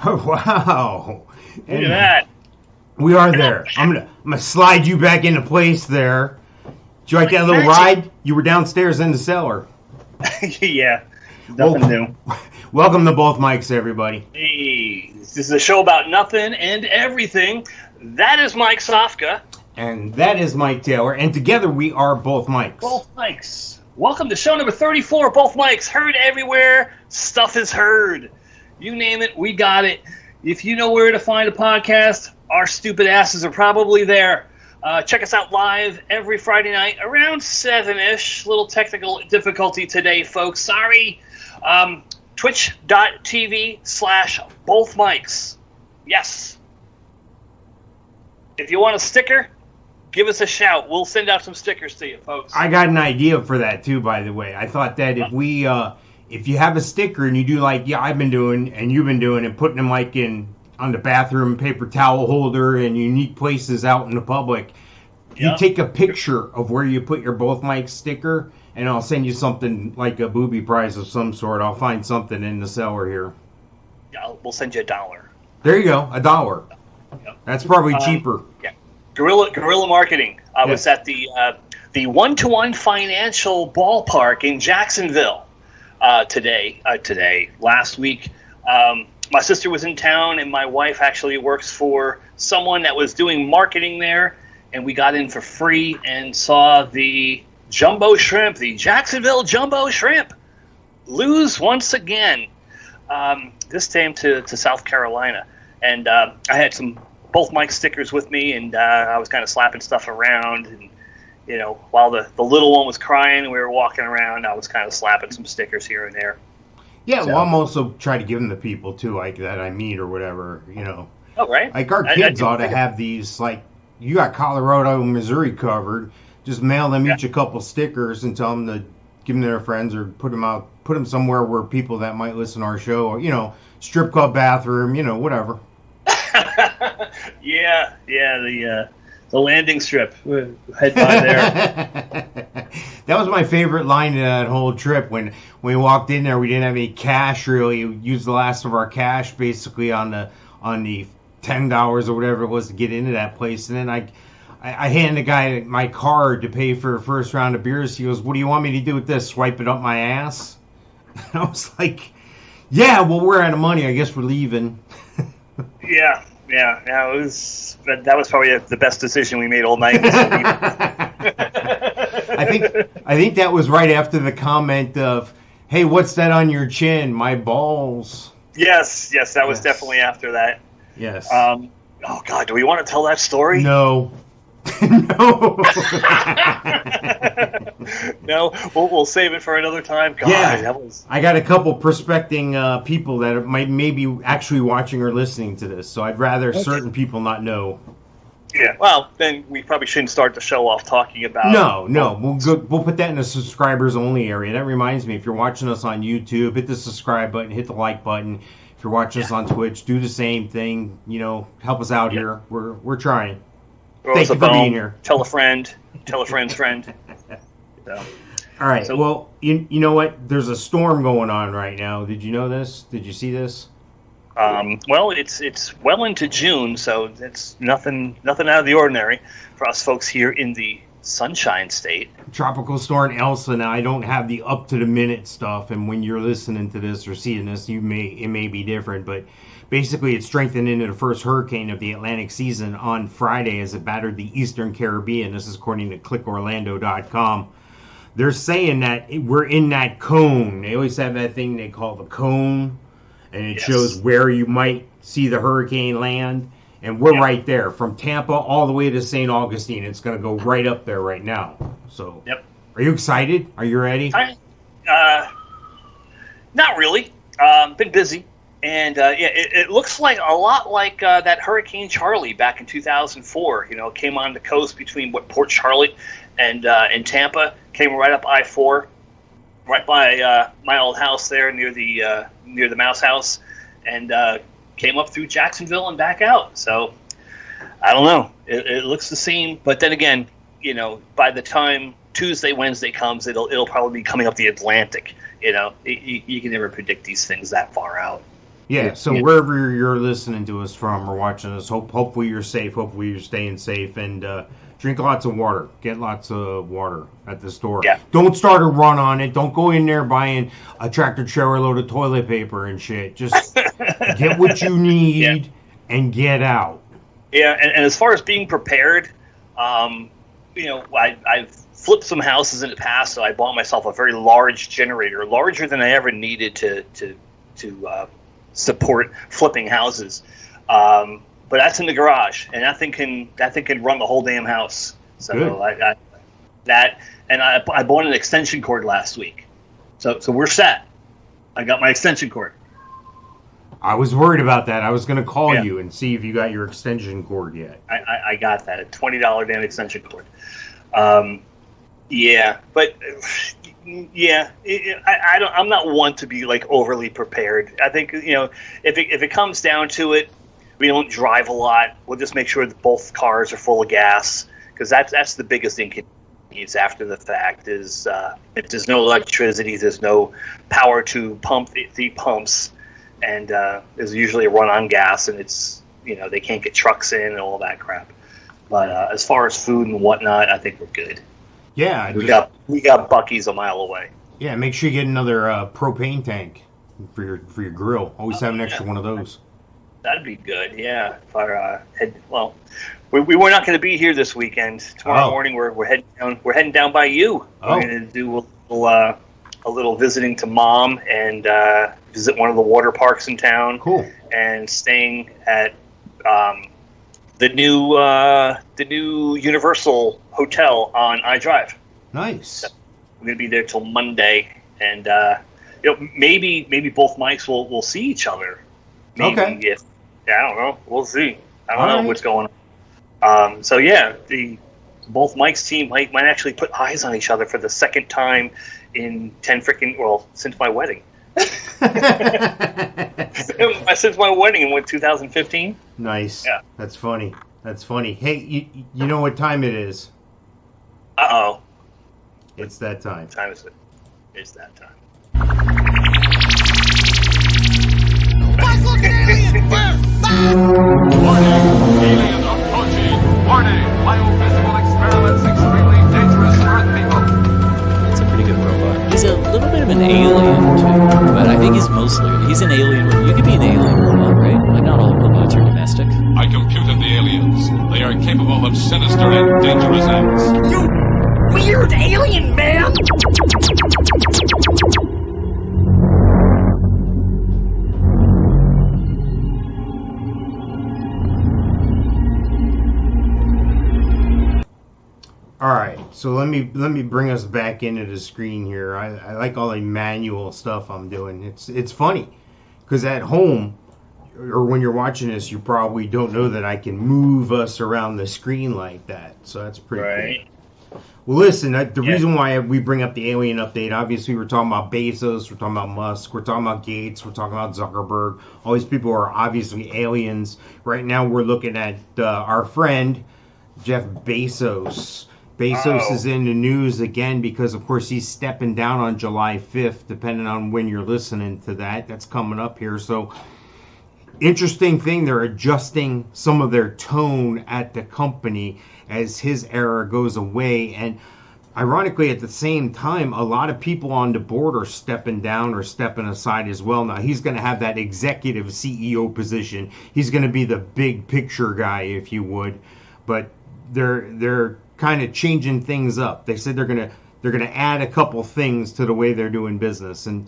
Wow. Look at that. We are there. I'm gonna slide you back into place there. Did you like that little ride? You were downstairs in the cellar. Yeah. Nothing new. Welcome to Both Mics, everybody. Hey, this is a show about nothing and everything. That is Mike Sofka. And that is Mike Taylor. And together we are Both Mics. Both Mics. Welcome to show number 34, Both Mics. Heard everywhere. Stuff is heard. You name it, we got it. If you know where to find a podcast, our stupid asses are probably there. Check us out live every Friday night around 7-ish. Little technical difficulty today, folks. Sorry. Twitch.tv/Both Mics. Yes. If you want a sticker, give us a shout. We'll send out some stickers to you, folks. I got an idea for that, too, by the way. I thought that if you have a sticker and you do like, I've been doing and you've been doing and putting them like on the bathroom paper towel holder and unique places out in the public, you take a picture of where you put your Both Mics sticker, and I'll send you something like a booby prize of some sort. I'll find something in the cellar here. Yeah, we'll send you $1. There you go, $1. Yep. That's probably cheaper. Yeah, guerrilla marketing. I was at the 1-to-1 Financial Ballpark in Jacksonville last week. My sister was in town, and my wife actually works for someone that was doing marketing there, and we got in for free and saw the Jumbo Shrimp, the Jacksonville Jumbo Shrimp, lose once again, this time to South Carolina. And I had some Both Mic stickers with me, and I was kind of slapping stuff around. And, while the little one was crying and we were walking around, I was kind of slapping some stickers here and there. Yeah, well, I'm also trying to give them to people, too, like that I meet or whatever, Oh, right. Like our kids ought to have these, like, you got Colorado and Missouri covered. Just mail them each a couple stickers and tell them to give them to their friends or put them somewhere where people that might listen to our show, or, strip club bathroom, whatever. Yeah, the landing strip. Head by there. That was my favorite line in that whole trip. When we walked in there, we didn't have any cash really. We used the last of our cash basically on the $10 or whatever it was to get into that place, and then I handed the guy my card to pay for a first round of beers. He goes, "What do you want me to do with this? Swipe it up my ass?" And I was like, "Yeah, well, we're out of money. I guess we're leaving." Yeah. That was probably the best decision we made all night. I think that was right after the comment of, "Hey, what's that on your chin? My balls." Yes, that was definitely after that. Yes. Oh God, do we want to tell that story? No. No. No, we'll save it for another time. God, yeah, I got a couple prospecting people that may be actually watching or listening to this, so I'd rather certain people not know. Yeah, well, then we probably shouldn't start the show off talking about... No, we'll put that in the subscribers only area. That reminds me, if you're watching us on YouTube, hit the subscribe button, hit the like button. If you're watching us on Twitch, do the same thing. Help us out here. We're trying. Thank you for being here. Tell a friend. Tell a friend's friend. So. All right. Well, you know what? There's a storm going on right now. Did you know this? Did you see this? Well, it's well into June, so it's nothing out of the ordinary for us folks here in the Sunshine State. Tropical storm Elsa. Now, I don't have the up-to-the-minute stuff, and when you're listening to this or seeing this, it may be different, but basically it strengthened into the first hurricane of the Atlantic season on Friday as it battered the Eastern Caribbean. This is according to clickorlando.com. They're saying that we're in that cone. They always have that thing they call the cone, and it shows where you might see the hurricane land. And we're right there, from Tampa all the way to St. Augustine. It's going to go right up there right now. So, Are you excited? Are you ready? Not really. Been busy. And, it looks like a lot like that Hurricane Charlie back in 2004. It came on the coast between Port Charlotte and Tampa. Came right up I-4, right by my old house there near the Mouse House. And came up through Jacksonville and back out. So, I don't know. It looks the same. But then again, by the time Tuesday, Wednesday comes, it'll probably be coming up the Atlantic. You can never predict these things that far out. Yeah, so wherever you're listening to us from or watching us, hopefully you're safe. Hopefully you're staying safe, and drink lots of water. Get lots of water at the store. Yeah. Don't start a run on it. Don't go in there buying a tractor trailer load of toilet paper and shit. Just get what you need and get out. Yeah, and as far as being prepared, I've flipped some houses in the past, so I bought myself a very large generator, larger than I ever needed to support flipping houses. But that's in the garage, and that thing can run the whole damn house. So Good. I bought an extension cord last week, so we're set. I got my extension cord. I was worried about that. I was going to call you and see if you got your extension cord yet. I got that, a $20 damn extension cord. I'm not one to be like overly prepared. I think if it comes down to it, we don't drive a lot. We'll just make sure that both cars are full of gas, because that's the biggest inconvenience after the fact. Is if there's no electricity, there's no power to pump the pumps, and there's usually a run on gas, and it's they can't get trucks in and all that crap. But as far as food and whatnot, I think we're good. Yeah, we got Buc-ee's a mile away. Yeah, make sure you get another propane tank for your grill. Always have an extra one of those. That'd be good. Yeah. If our we were not going to be here this weekend. Tomorrow morning we're heading down. We're heading down by you. We're going to do a little visiting to Mom and visit one of the water parks in town. Cool. And staying at the new Universal Hotel on iDrive. Nice. So we're gonna be there till Monday, and maybe both mics will see each other. Maybe I don't know. We'll see. I don't know what's going on. Both Mike's team might actually put eyes on each other for the second time in since my wedding. Since my wedding in 2015. Nice. Yeah. That's funny. Hey, you know what time it is? Uh-oh. It's that time. What time is it? It's that time. Warning! Alien approaching! Warning! Biophysical experiments extremely dangerous to Earth people! It's a pretty good robot. He's a little bit of an alien, too. But I think he's an alien. You could be an alien robot, right? Like, not all robots are domestic. I computed the aliens. They are capable of sinister and dangerous acts. You weird alien man! All right, so let me bring us back into the screen here. I like all the manual stuff I'm doing. It's funny because at home or when you're watching this, you probably don't know that I can move us around the screen like that. So that's pretty cool. Well, listen, the reason why we bring up the alien update, obviously we're talking about Bezos, we're talking about Musk, we're talking about Gates, we're talking about Zuckerberg. All these people are obviously aliens. Right now we're looking at our friend Jeff Bezos. Bezos is in the news again because, of course, he's stepping down on July 5th, depending on when you're listening to that. That's coming up here. So, interesting thing, they're adjusting some of their tone at the company as his era goes away. And ironically, at the same time, a lot of people on the board are stepping down or stepping aside as well. Now, he's going to have that executive CEO position. He's going to be the big picture guy, if you would. But they're kind of changing things up. They said they're gonna add a couple things to the way they're doing business, and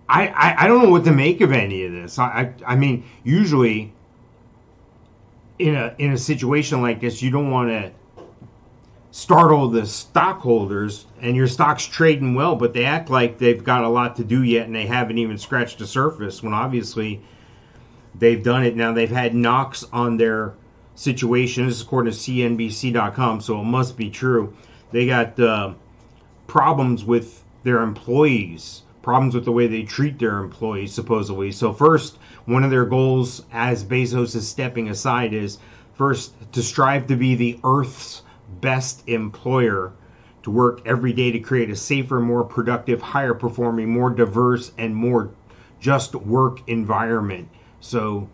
I don't know what to make of any of this. I mean, usually in a situation like this, you don't want to startle the stockholders, and your stock's trading well, but they act like they've got a lot to do yet, and they haven't even scratched the surface. When obviously they've done it. Now they've had knocks on their situation. This is according to CNBC.com, so it must be true. They got problems with their employees, problems with the way they treat their employees, supposedly. So first, one of their goals as Bezos is stepping aside is first to strive to be the Earth's best employer, to work every day to create a safer, more productive, higher performing, more diverse, and more just work environment. So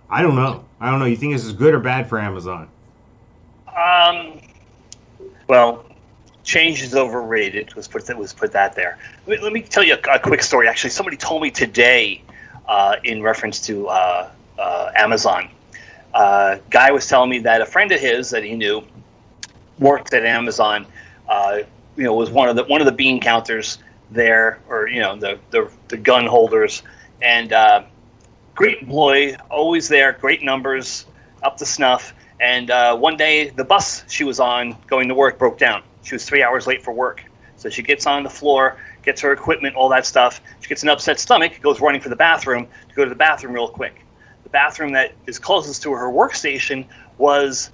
I don't know. You think this is good or bad for Amazon? Well, change is overrated. Was put that there. Let me tell you a quick story. Actually, somebody told me today in reference to Amazon. Guy was telling me that a friend of his that he knew worked at Amazon. Was one of the bean counters there, or the gun holders, and great employee, always there, great numbers, up to snuff. And one day, the bus she was on going to work broke down. She was 3 hours late for work. So she gets on the floor, gets her equipment, all that stuff. She gets an upset stomach, goes running for the bathroom to go to the bathroom real quick. The bathroom that is closest to her workstation was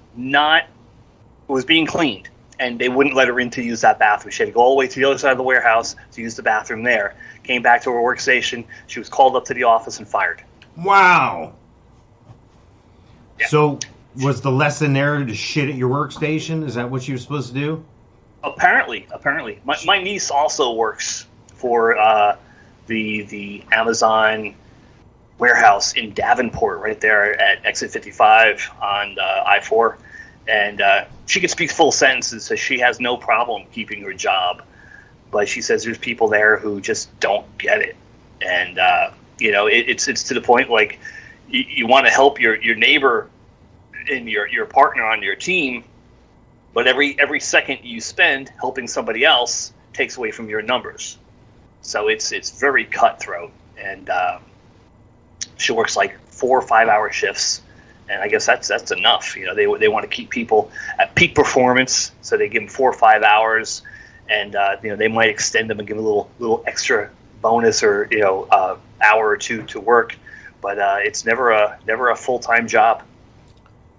being cleaned, and they wouldn't let her in to use that bathroom. She had to go all the way to the other side of the warehouse to use the bathroom there. Came back to her workstation. She was called up to the office and fired. Wow. Yeah. So was the lesson there to shit at your workstation? Is that what you were supposed to do? Apparently. My niece also works for the Amazon warehouse in Davenport, right there at exit 55 on I-4. And she can speak full sentences, so she has no problem keeping her job. But she says there's people there who just don't get it. And, it's to the point, like, you want to help your neighbor and your partner on your team, but every second you spend helping somebody else takes away from your numbers. So it's very cutthroat. And she works like 4 or 5 hour shifts. And I guess that's enough. They want to keep people at peak performance, so they give them 4 or 5 hours, and they might extend them and give a little extra bonus or hour or two to work, but it's never a full-time job.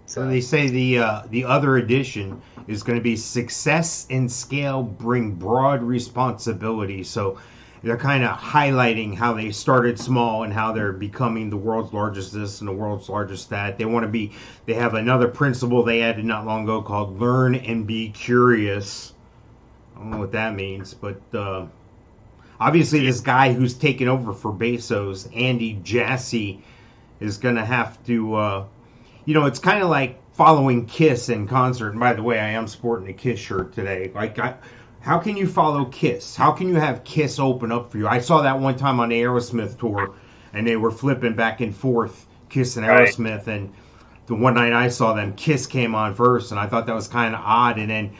So they say the other edition is going to be success and scale bring broad responsibility. So they're kind of highlighting how they started small and how they're becoming the world's largest this and the world's largest that. They have another principle they added not long ago called learn and be curious. I don't know what that means, but obviously this guy who's taken over for Bezos, Andy Jassy, is going to have to, it's kind of like following Kiss in concert. And by the way, I am sporting a Kiss shirt today. How can you follow Kiss? How can you have Kiss open up for you? I saw that one time on the Aerosmith tour, and they were flipping back and forth, Kiss and Aerosmith. Right. And the one night I saw them, Kiss came on first, and I thought that was kind of odd. And then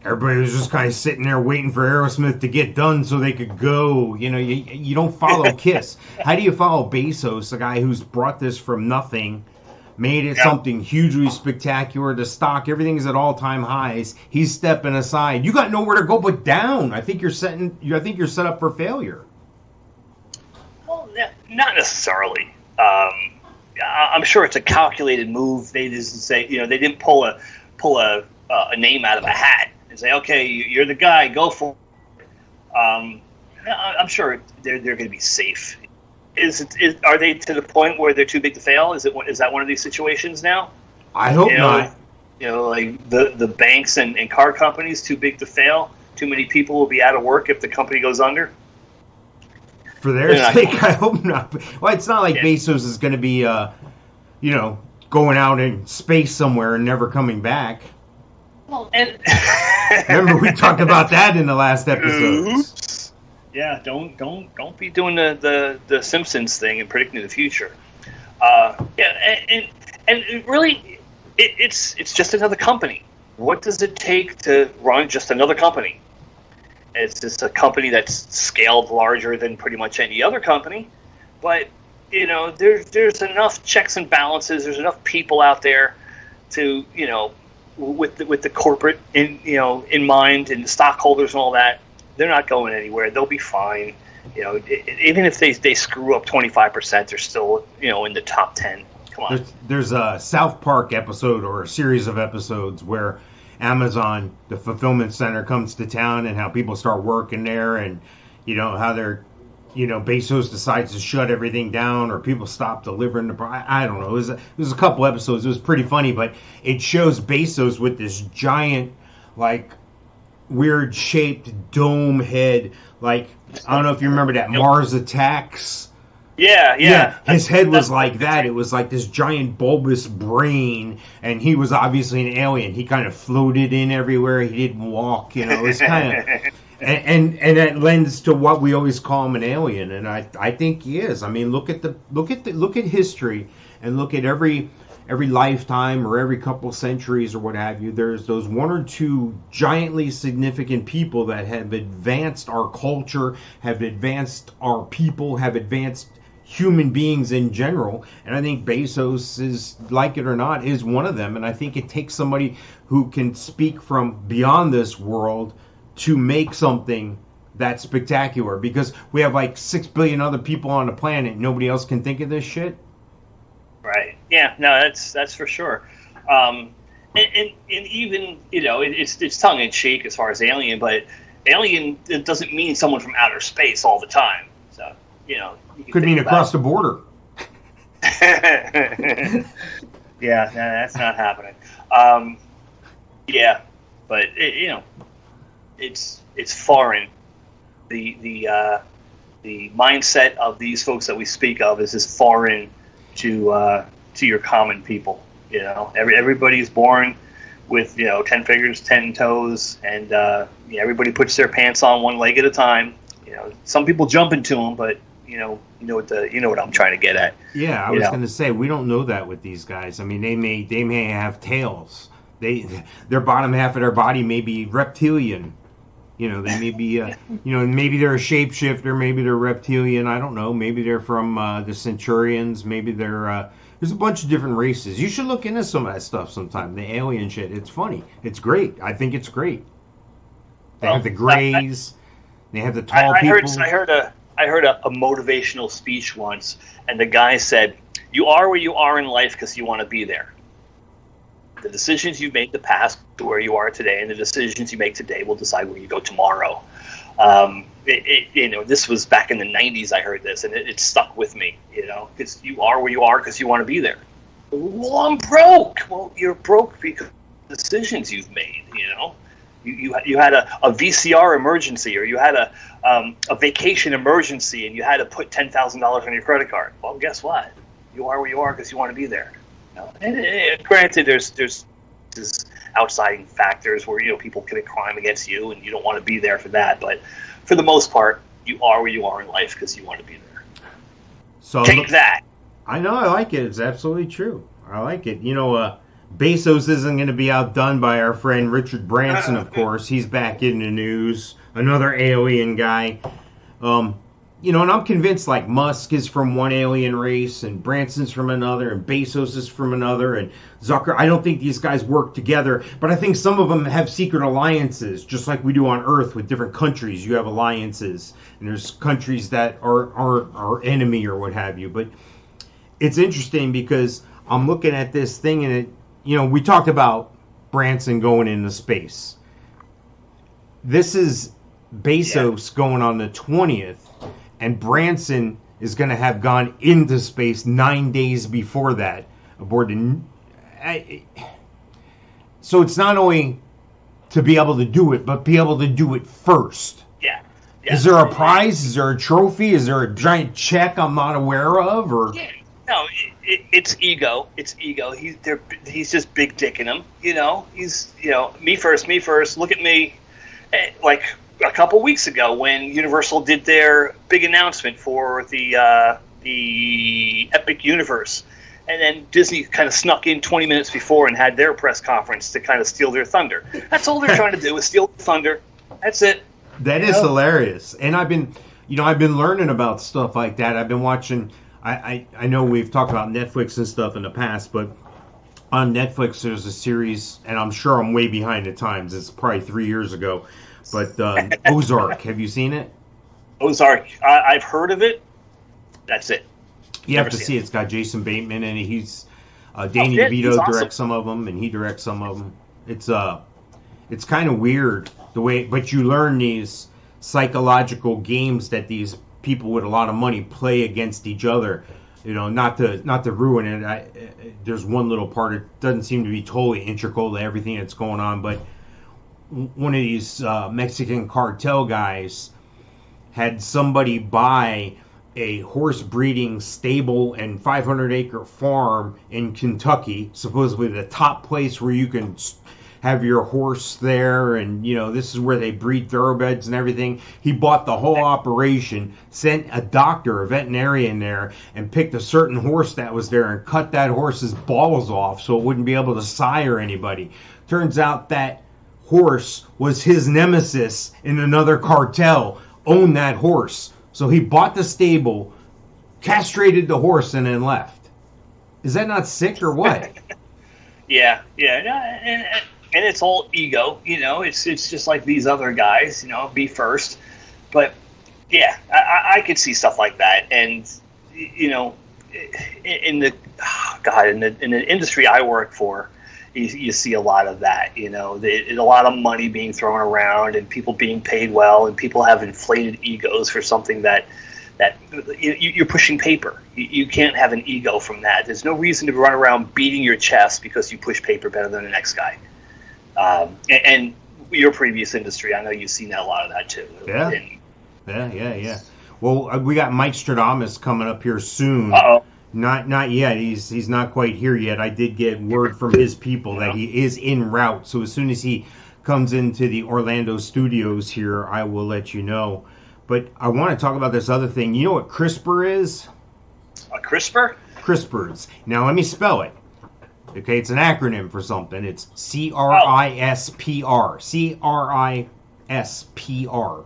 everybody was just kind of sitting there waiting for Aerosmith to get done so they could go. You don't follow Kiss. How do you follow Bezos, a guy who's brought this from nothing, made it something hugely spectacular? The stock, everything is at all-time highs. He's stepping aside. You got nowhere to go but down. I think you're set up for failure. Well, not necessarily. I'm sure it's a calculated move. They just say, they didn't pull a name out of a hat and say, okay, you're the guy, go for it. I'm sure they're going to be safe. Are they to the point where they're too big to fail? Is that one of these situations now? I hope not. Like the banks and car companies too big to fail. Too many people will be out of work if the company goes under. For their sake, I hope not. Well, it's not like Bezos is going to be, going out in space somewhere and never coming back. Well, and remember we talked about that in the last episode. Yeah, don't be doing the Simpsons thing and predicting the future. And really, it's just another company. What does it take to run just another company? It's just a company that's scaled larger than pretty much any other company, but there's enough checks and balances. There's enough people out there to with the corporate in mind and the stockholders and all that. They're not going anywhere. They'll be fine. Even if they screw up 25%, they're still in the top 10. Come on. There's a South Park episode or a series of episodes where Amazon, the fulfillment center, comes to town and how people start working there, and how they're Bezos decides to shut everything down or people stop delivering the. I don't know. It was a couple episodes. It was pretty funny, but it shows Bezos with this giant weird shaped dome head. I don't know if you remember that Mars Attacks Yeah. His head was like that. It was like this giant bulbous brain, and he was obviously an alien. He kind of floated in everywhere. He didn't walk. It was kind of, and that lends to what we always call him, an alien. And I think he is. I mean, look at history, and look at every lifetime or every couple centuries or what have you. There's those one or two giantly significant people that have advanced our culture, have advanced our people, have advanced human beings in general. And I think Bezos, is, like it or not, is one of them. And I think it takes somebody who can speak from beyond this world to make something that's spectacular, because we have like 6 billion other people on the planet. Nobody else can think of this shit. Right. Yeah. No, that's for sure. And even, it's tongue in cheek as far as alien, but alien, it doesn't mean someone from outer space all the time. So, could mean across the border. Yeah, no, that's not happening. Yeah, but it's foreign. The mindset of these folks that we speak of is just foreign to your common people. Everybody's born with 10 fingers, 10 toes, and everybody puts their pants on one leg at a time. Some people jump into them, but you know what I'm trying to get at. Yeah, I was going to say, we don't know that with these guys. I mean, they may have tails. Their bottom half of their body may be reptilian. They may be, maybe they're a shapeshifter, maybe they're reptilian. I don't know. Maybe they're from the Centurions. Maybe they're. There's a bunch of different races. You should look into some of that stuff sometime. The alien shit. It's funny. It's great. I think it's great. They have the grays. They have the tall people. I heard a motivational speech once, and the guy said, "You are where you are in life because you want to be there. The decisions you made in the past to where you are today, and the decisions you make today will decide where you go tomorrow." This was back in the 90s. I heard this, and it stuck with me. Because you are where you are because you want to be there. Well, I'm broke. Well, you're broke because of the decisions you've made. You had a VCR emergency, or you had a vacation emergency, and you had to put $10,000 on your credit card. Well, guess what? You are where you are because you want to be there. And granted, there's outside factors where people commit crime against you, and you don't want to be there for that. But for the most part, you are where you are in life because you want to be there. So take that. I know, I like it. It's absolutely true. I like it. Bezos isn't going to be outdone by our friend Richard Branson, of course. He's back in the news. Another alien guy. And I'm convinced, like, Musk is from one alien race, and Branson's from another, and Bezos is from another, and Zucker. I don't think these guys work together, but I think some of them have secret alliances, just like we do on Earth with different countries. You have alliances, and there's countries that are our enemy or what have you. But it's interesting because I'm looking at this thing, and we talked about Branson going into space. This is Bezos going on the 20th. And Branson is going to have gone into space 9 days before that aboard so it's not only to be able to do it, but be able to do it first. Yeah. Is there a prize? Is there a trophy? Is there a giant check I'm not aware of? Or no, it's ego. It's ego. He's just big dicking him. He's me first. Look at me, like. A couple weeks ago, when Universal did their big announcement for the Epic Universe, and then Disney kind of snuck in 20 minutes before and had their press conference to kind of steal their thunder. That's all they're trying to do is steal the thunder. That's it. That is hilarious. And I've been learning about stuff like that. I've been watching. I know we've talked about Netflix and stuff in the past, but on Netflix there's a series, and I'm sure I'm way behind the times. It's probably 3 years ago. But Ozark, have you seen it? Ozark, I've heard of it. That's it. You have to see it. It's got Jason Bateman, and he's Danny DeVito directs some of them, and he directs some of them. It's kind of weird the way, but you learn these psychological games that these people with a lot of money play against each other. Not to ruin it. There's one little part. It doesn't seem to be totally integral to everything that's going on, but one of these Mexican cartel guys had somebody buy a horse breeding stable and 500-acre farm in Kentucky, supposedly the top place where you can have your horse there, and this is where they breed thoroughbreds and everything. He bought the whole operation, sent a doctor, a veterinarian there, and picked a certain horse that was there and cut that horse's balls off so it wouldn't be able to sire anybody. Turns out that horse was his nemesis in another cartel, owned that horse. So he bought the stable, castrated the horse, and then left. Is that not sick or what? Yeah. And it's all ego, it's just like these other guys, be first. But yeah, I could see stuff like that. And, in the industry I work for, you see a lot of that, a lot of money being thrown around and people being paid well and people have inflated egos for something that you're pushing paper. You can't have an ego from that. There's no reason to run around beating your chest because you push paper better than the next guy. And your previous industry, I know you've seen a lot of that too. Yeah. Well, we got Mikestradamus coming up here soon. Uh-oh. Not yet. He's not quite here yet. I did get word from his people that he is en route. So as soon as he comes into the Orlando studios here, I will let you know. But I want to talk about this other thing. You know what CRISPR is? A CRISPR? CRISPRs. Now let me spell it. Okay, it's an acronym for something. It's CRISPR. CRISPR.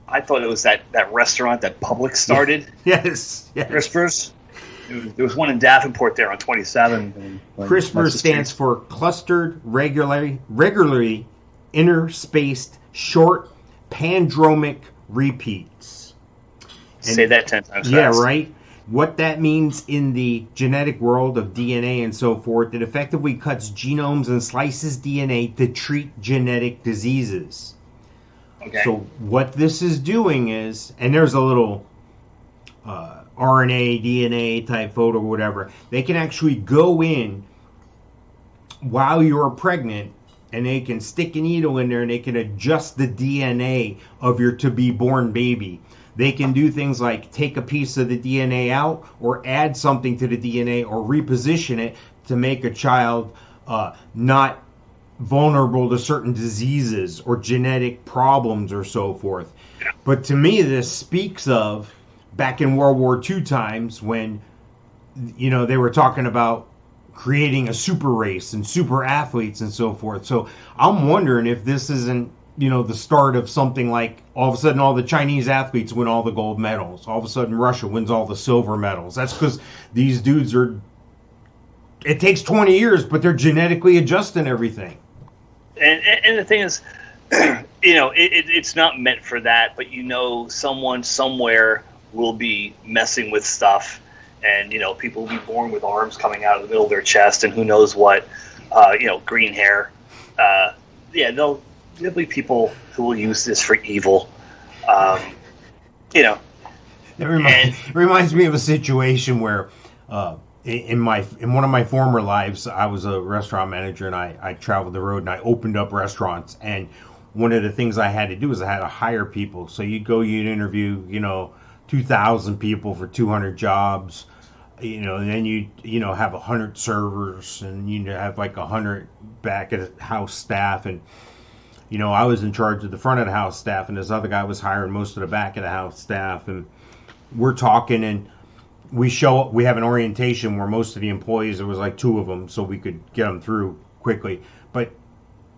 I thought it was that restaurant that Publix started. Yes. CRISPRs. There was one in Davenport there on 27. CRISPR stands for clustered, regularly interspaced, short, pandromic repeats. Say that 10 times fast. Yeah, right? What that means in the genetic world of DNA and so forth, it effectively cuts genomes and slices DNA to treat genetic diseases. Okay. So what this is doing is, and there's a little RNA, DNA type photo or whatever, they can actually go in while you're pregnant and they can stick a needle in there and they can adjust the DNA of your to-be-born baby. They can do things like take a piece of the DNA out or add something to the DNA or reposition it to make a child not vulnerable to certain diseases or genetic problems or so forth. But to me, this speaks of back in World War II times when, they were talking about creating a super race and super athletes and so forth. So I'm wondering if this isn't, the start of something like all of a sudden all the Chinese athletes win all the gold medals. All of a sudden Russia wins all the silver medals. That's because these dudes it takes 20 years, but they're genetically adjusting everything. And the thing is, it's not meant for that, but someone somewhere will be messing with stuff, and people will be born with arms coming out of the middle of their chest, and who knows what, green hair. There'll be people who will use this for evil. It reminds me of a situation where in one of my former lives, I was a restaurant manager and I traveled the road and I opened up restaurants, and one of the things I had to do is I had to hire people. So you'd interview 2,000 people for 200 jobs, and then you have 100 servers and you have like 100 back at house staff, and I was in charge of the front of the house staff, and this other guy was hiring most of the back of the house staff, and we're talking, and we have an orientation where most of the employees, there was like 2 of them, so we could get them through quickly, but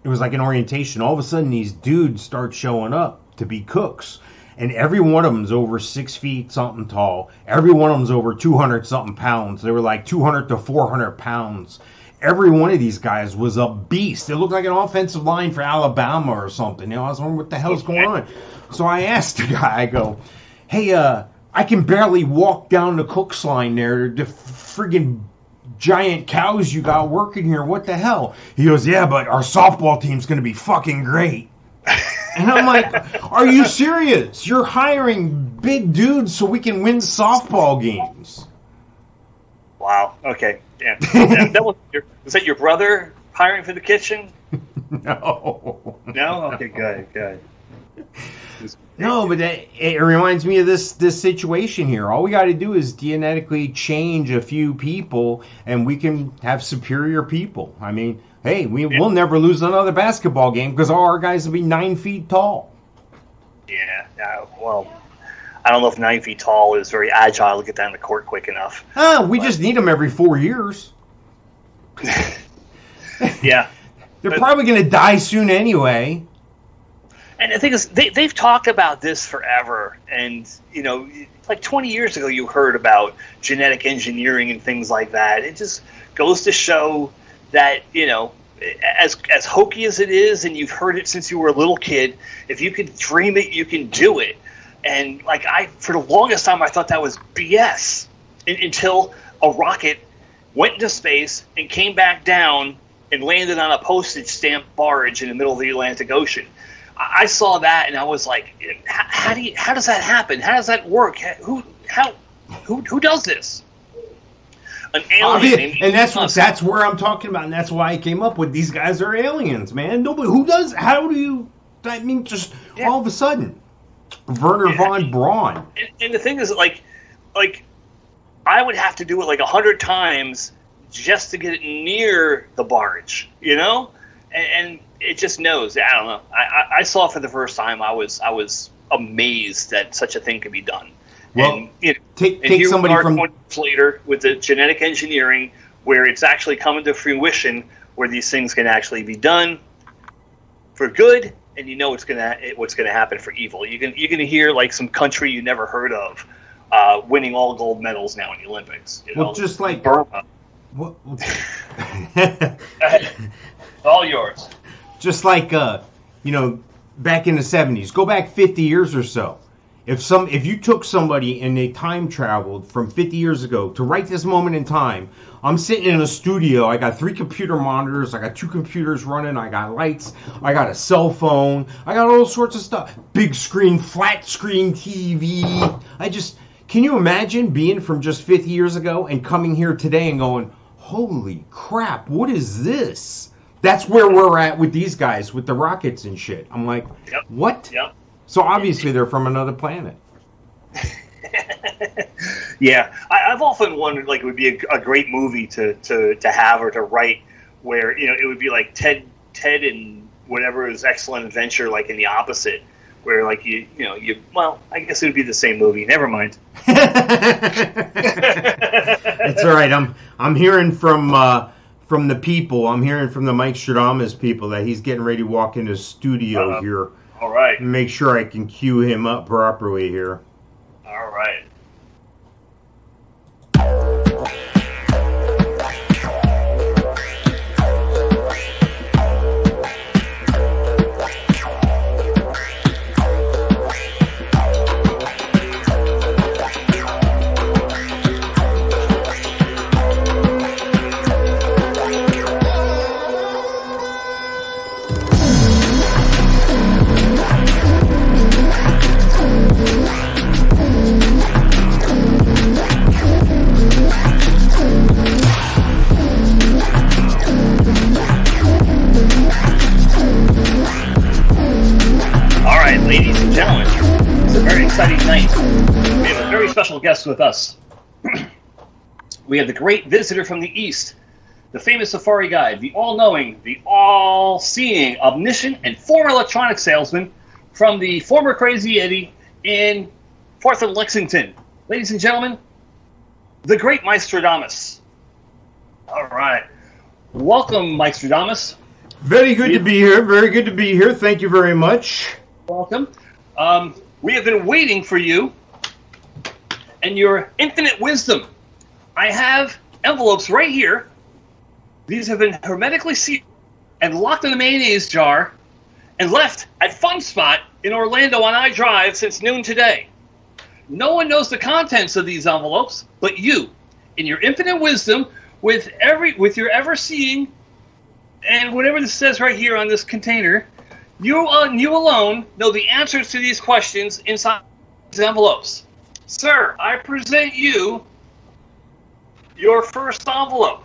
it was like an orientation. All of a sudden these dudes start showing up to be cooks, and every one of them's over 6 feet something tall. Every one of them's over 200 something pounds. They were like 200 to 400 pounds. Every one of these guys was a beast. It looked like an offensive line for Alabama or something. I was wondering what the hell's going on. So I asked the guy, I go, hey, I can barely walk down the cook's line there. The friggin' giant cows you got working here. What the hell? He goes, yeah, but our softball team's going to be fucking great. And I'm like, are you serious? You're hiring big dudes so we can win softball games. Wow. Okay. Yeah. Was that your brother hiring for the kitchen? No. No? Okay, good. No, but it reminds me of this situation here. All we got to do is genetically change a few people, and we can have superior people. I mean, hey, we'll never lose another basketball game because all our guys will be 9 feet tall. Yeah. Well, I don't know if 9 feet tall is very agile to get down the court quick enough. We just need them every 4 years. Yeah. They're probably going to die soon anyway. And the thing is, they've talked about this forever. And, like 20 years ago, you heard about genetic engineering and things like that. It just goes to show that, as hokey as it is, and you've heard it since you were a little kid, if you can dream it, you can do it. And, for the longest time, I thought that was BS until a rocket went into space and came back down and landed on a postage stamp barge in the middle of the Atlantic Ocean. I saw that and I was like, how does that happen? How does that work? Who does this? An alien, and that's where I'm talking about, and that's why I came up with these guys are aliens, man. Nobody who does. How do you? I mean, just all of a sudden, Werner von Braun. And the thing is, like I would have to do it 100 times just to get it near the barge, and it just knows. I don't know. I saw it for the first time. I was amazed that such a thing could be done. Well, and, take somebody from 20 years later with the genetic engineering, where it's actually coming to fruition, where these things can actually be done for good, and what's gonna happen for evil. You're gonna hear some country you never heard of winning all gold medals now in the Olympics. Well, just like Burma. What? All yours. Just like back in the 70s, go back 50 years or so. If you took somebody and they time traveled from 50 years ago to right this moment in time, I'm sitting in a studio. I got 3 computer monitors. I got 2 computers running. I got lights. I got a cell phone. I got all sorts of stuff. Big screen, flat screen TV. Can you imagine being from just 50 years ago and coming here today and going, holy crap, what is this? That's where we're at with these guys, with the rockets and shit. I'm like, what? Yep. So obviously they're from another planet. Yeah, I've often wondered, it would be a great movie to have or to write, where it would be like Ted and whatever is Excellent Adventure, in the opposite, where well, I guess it would be the same movie. Never mind. It's all right. I'm hearing from the people. I'm hearing from the Mikestradamus people that he's getting ready to walk into the studio here. All right. Make sure I can cue him up properly here. All right. Ladies and gentlemen, it's a very exciting night. We have a very special guest with us. We have the great visitor from the East, the famous safari guide, the all-knowing, the all-seeing, omniscient, and former electronic salesman from the former Crazy Eddie in 4th and Lexington. Ladies and gentlemen, the great Mikestradamus. All right. Welcome, Mikestradamus. Very good to be here. Very good to be here. Thank you very much. Welcome. We have been waiting for you and your infinite wisdom. I have envelopes right here. These have been hermetically sealed and locked in a mayonnaise jar and left at Fun Spot in Orlando on I-Drive since noon today. No one knows the contents of these envelopes but you, in your infinite wisdom, with your ever-seeing, and whatever this says right here on this container. You alone know the answers to these questions inside these envelopes. Sir, I present you your first envelope.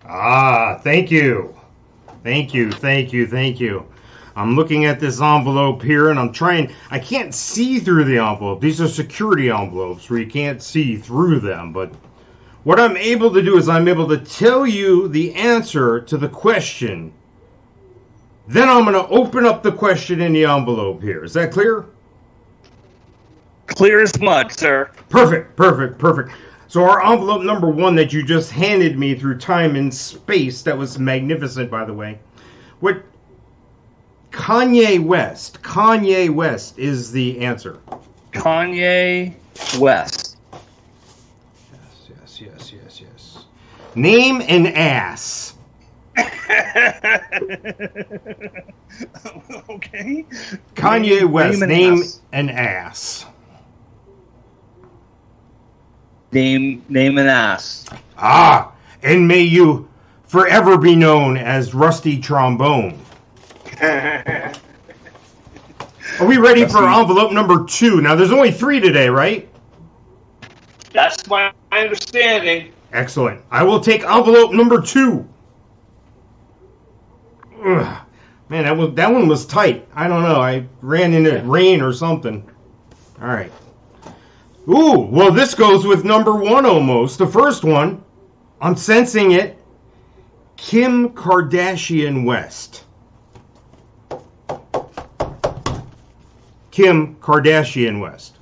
Ah, thank you. Thank you. I'm looking at this envelope here, and I can't see through the envelope. These are security envelopes where you can't see through them, but what I'm able to do is I'm able to tell you the answer to the question. Then I'm going to open up the question in the envelope here. Is that clear? Clear as mud, sir. Perfect. So our envelope number 1 that you just handed me through time and space, that was magnificent, by the way. What Kanye West is the answer. Kanye West. Yes. Name an ass. Okay. Kanye West, name ass. an ass. Name an ass. And may you forever be known as Rusty Trombone. Are we ready for envelope number 2? Now, there's only 3 today, right? That's my understanding. Excellent. I will take envelope number 2. Ugh. Man, that one was tight. I don't know. I ran into rain or something. All right. Ooh, well, this goes with number 1 almost. The first one, I'm sensing it. Kim Kardashian West. Kim Kardashian West.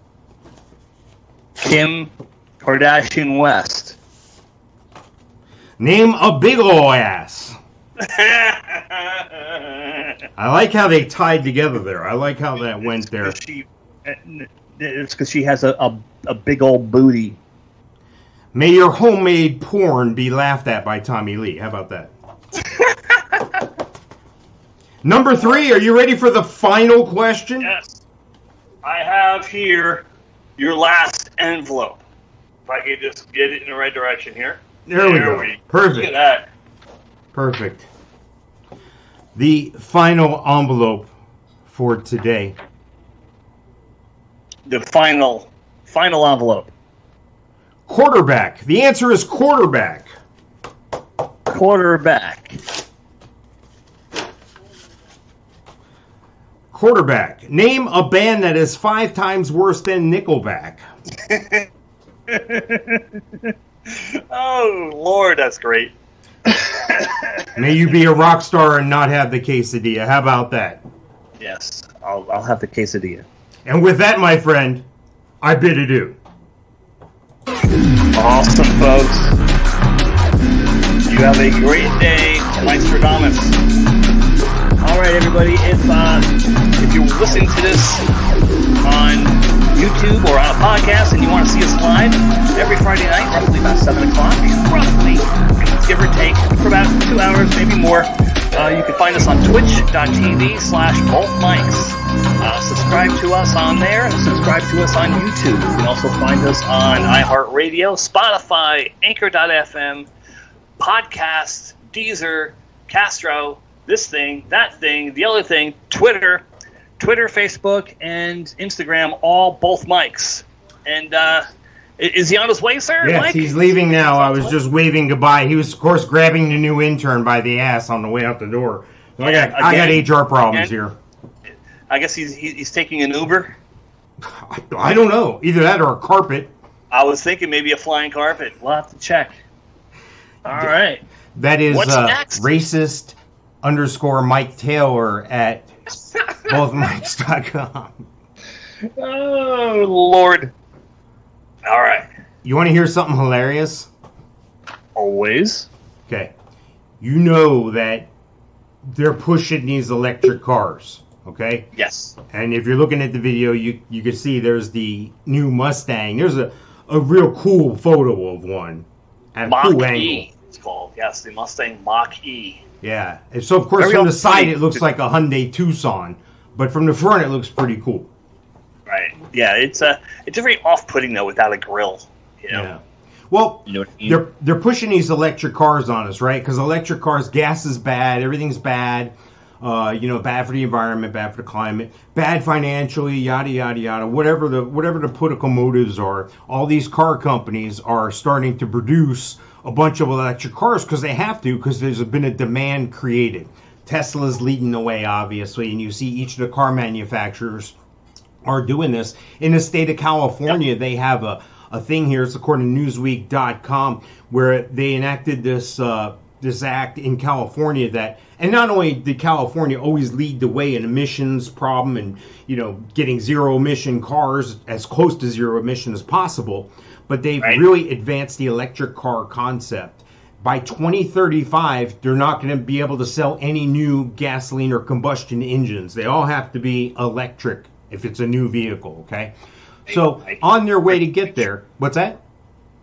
Kim Kardashian West. Name a big ol' ass. I like how they tied together there. I like how that went there. It's because she has a big old booty. May your homemade porn be laughed at by Tommy Lee. How about that? Number 3, are you ready for the final question? Yes. I have here your last envelope. If I could just get it in the right direction here. There we go. Perfect. Look at that. Perfect. The final envelope for today. The final envelope. Quarterback. The answer is quarterback. Quarterback. Quarterback. Name a band that is 5 times worse than Nickelback. Oh, Lord, that's great. May you be a rock star and not have the quesadilla. How about that? Yes, I'll have the quesadilla. And with that, my friend, I bid adieu. Awesome, folks. You have a great day, Mikestradamus. All right, everybody. If you're listening to this on YouTube or on a podcast and you want to see us live every Friday night, roughly about 7 o'clock, roughly, give or take, for about 2 hours, maybe more, you can find us on twitch.tv/bothmics. Subscribe to us on there and subscribe to us on YouTube. You can also find us on iHeartRadio, Spotify, Anchor.fm, Podcast, Deezer, Castro, this thing, that thing, the other thing, Twitter, Facebook, and Instagram, all both mics. And is he on his way, sir? Yes, Mike? he's leaving now. I was just waving goodbye. He was, of course, grabbing the new intern by the ass on the way out the door. So I got HR problems here. I guess he's taking an Uber. I don't know. Either that or a carpet. I was thinking maybe a flying carpet. We'll have to check. All right. That is What's next? racist _ Mike Taylor at bothmics.com. Oh, Lord. All right. You want to hear something hilarious? Always. Okay. You know that they're pushing these electric cars, okay? Yes. And if you're looking at the video, you can see there's the new Mustang. There's a real cool photo of one at a cool Mach-E, angle. it's called. Yes, the Mustang Mach-E. Yeah. And so, of course, Very from the side, off-putting. it looks like a Hyundai Tucson. But from the front, it looks pretty cool. Right. Yeah, it's very off-putting, though, without a grill. You know? Yeah. Well, You know what I mean? they're pushing these electric cars on us, right? Because electric cars, gas is bad, everything's bad. Bad for the environment, bad for the climate, bad financially, yada yada yada. Whatever the political motives are, all these car companies are starting to produce a bunch of electric cars because they have to, because there's been a demand created. Tesla's leading the way, obviously, and you see each of the car manufacturers are doing this. In the state of California, they have a thing here. It's according to Newsweek.com, where they enacted this this act in California that, and not only did California always lead the way in emissions problem and, you know, getting zero emission cars as close to zero emission as possible, but they've really advanced the electric car concept. By 2035, they're not going to be able to sell any new gasoline or combustion engines. They all have to be electric if it's a new vehicle, okay? So on their way to get there, what's that?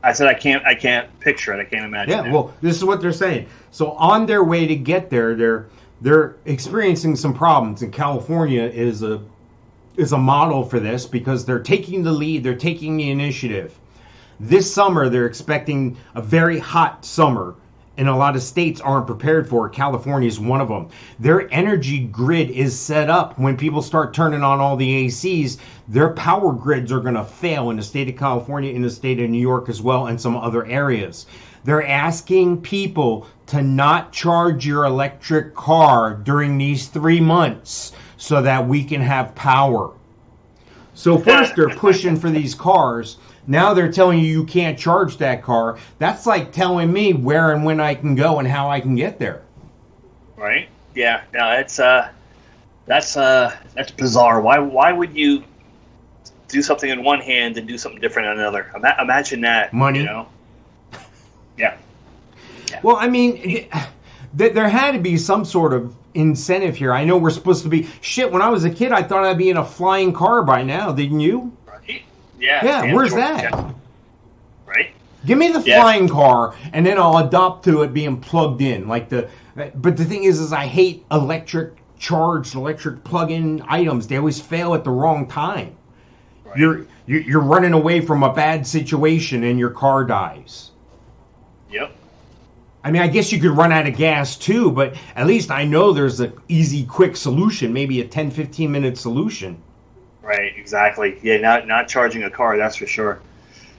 I said I can't picture it. I can't imagine. Yeah, well, this is what they're saying. So on their way to get there, they're experiencing some problems, and California is a model for this because they're taking the lead, they're taking the initiative. This summer, they're expecting a very hot summer, and a lot of states aren't prepared for it. California is one of them. Their energy grid is set up. When people start turning on all the ACs, their power grids are going to fail in the state of California, in the state of New York as well, and some other areas. They're asking people to not charge your electric car during these 3 months so that we can have power. So first they're pushing for these cars. Now they're telling you can't charge that car. That's like telling me where and when I can go and how I can get there. Right? Yeah. No, that's bizarre. Why would you do something in one hand and do something different in another? Imagine that. Money. You know? Yeah. Well, I mean, there had to be some sort of incentive here. I know we're supposed to be... Shit, when I was a kid, I thought I'd be in a flying car by now. Didn't you? Right. Yeah. Yeah, where's that? Yeah. Right? Give me the flying car, and then I'll adopt to it being plugged in. But the thing is I hate electric plug-in items. They always fail at the wrong time. Right. You're running away from a bad situation, and your car dies. Yep. I mean, I guess you could run out of gas too, but at least I know there's an easy, quick solution, maybe a 10, 15-minute solution. Right, exactly. Yeah, not charging a car, that's for sure.